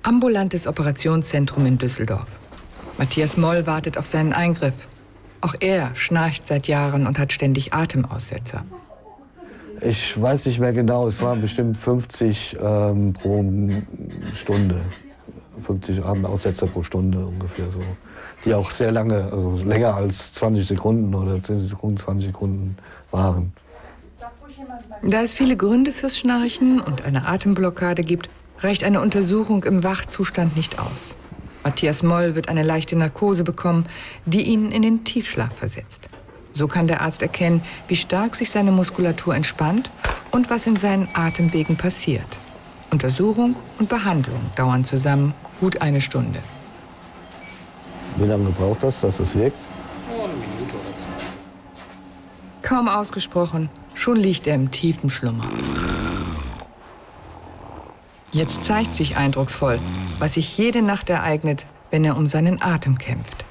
Ambulantes Operationszentrum in Düsseldorf. Matthias Moll wartet auf seinen Eingriff. Auch er schnarcht seit Jahren und hat ständig Atemaussetzer. Ich weiß nicht mehr genau, es waren bestimmt 50 pro Stunde. 50 Atemaussetzer pro Stunde ungefähr so. Die auch sehr lange, also länger als 20 Sekunden oder 10 Sekunden, 20 Sekunden waren. Da es viele Gründe fürs Schnarchen und eine Atemblockade gibt, reicht eine Untersuchung im Wachzustand nicht aus. Matthias Moll wird eine leichte Narkose bekommen, die ihn in den Tiefschlaf versetzt. So kann der Arzt erkennen, wie stark sich seine Muskulatur entspannt und was in seinen Atemwegen passiert. Untersuchung und Behandlung dauern zusammen gut eine Stunde. Wie lange braucht das, dass es wirkt? Eine Minute oder zwei. Kaum ausgesprochen, schon liegt er im tiefen Schlummer. Jetzt zeigt sich eindrucksvoll, was sich jede Nacht ereignet, wenn er um seinen Atem kämpft.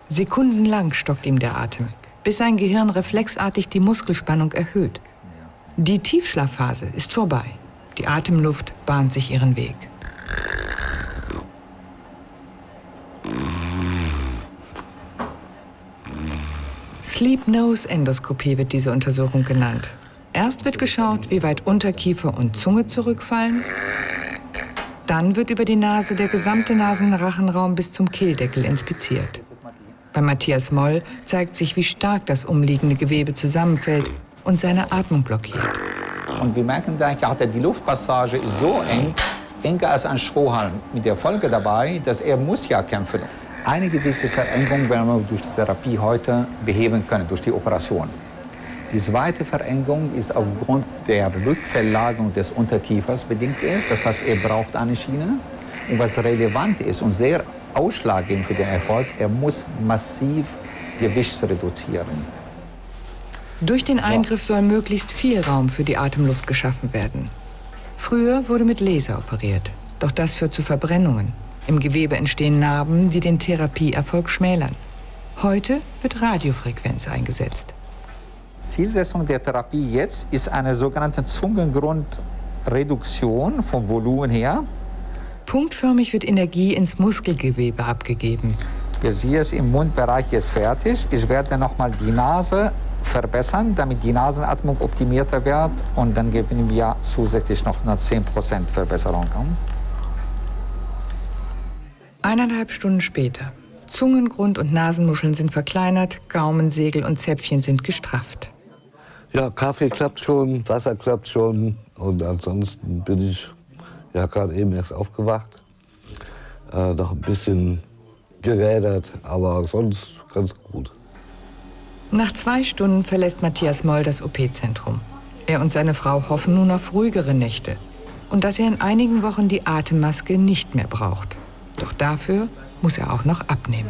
Sekundenlang stockt ihm der Atem, bis sein Gehirn reflexartig die Muskelspannung erhöht. Die Tiefschlafphase ist vorbei. Die Atemluft bahnt sich ihren Weg. Sleep-Nose-Endoskopie wird diese Untersuchung genannt. Erst wird geschaut, wie weit Unterkiefer und Zunge zurückfallen. Dann wird über die Nase der gesamte Nasenrachenraum bis zum Kehldeckel inspiziert. Bei Matthias Moll zeigt sich, wie stark das umliegende Gewebe zusammenfällt und seine Atmung blockiert. Und wir merken dann, die Luftpassage ist so eng, enger als ein Strohhalm. Mit der Folge dabei, dass er muss ja kämpfen. Einige dieser Verengungen werden wir durch die Therapie heute beheben können, durch die Operation. Die zweite Verengung ist aufgrund der Rückverlagerung des Unterkiefers bedingt ist. Das heißt, er braucht eine Schiene. Und was relevant ist und sehr ausschlaggebend für den Erfolg, er muss massiv Gewicht reduzieren. Durch den Eingriff soll möglichst viel Raum für die Atemluft geschaffen werden. Früher wurde mit Laser operiert, doch das führt zu Verbrennungen. Im Gewebe entstehen Narben, die den Therapieerfolg schmälern. Heute wird Radiofrequenz eingesetzt. Zielsetzung der Therapie jetzt ist eine sogenannte Zungengrundreduktion vom Volumen her. Punktförmig wird Energie ins Muskelgewebe abgegeben. Wir sehen es im Mundbereich jetzt fertig. Ich werde nochmal die Nase verbessern, damit die Nasenatmung optimierter wird. Und dann gewinnen wir zusätzlich noch eine 10% Verbesserung. 1,5 Stunden später. Zungengrund und Nasenmuscheln sind verkleinert, Gaumensegel und Zäpfchen sind gestrafft. Ja, Kaffee klappt schon, Wasser klappt schon. Und ansonsten bin ich ja gerade eben erst aufgewacht. Noch ein bisschen gerädert, aber sonst ganz gut. Nach 2 Stunden verlässt Matthias Moll das OP-Zentrum. Er und seine Frau hoffen nun auf ruhigere Nächte und dass er in einigen Wochen die Atemmaske nicht mehr braucht. Doch dafür muss er auch noch abnehmen.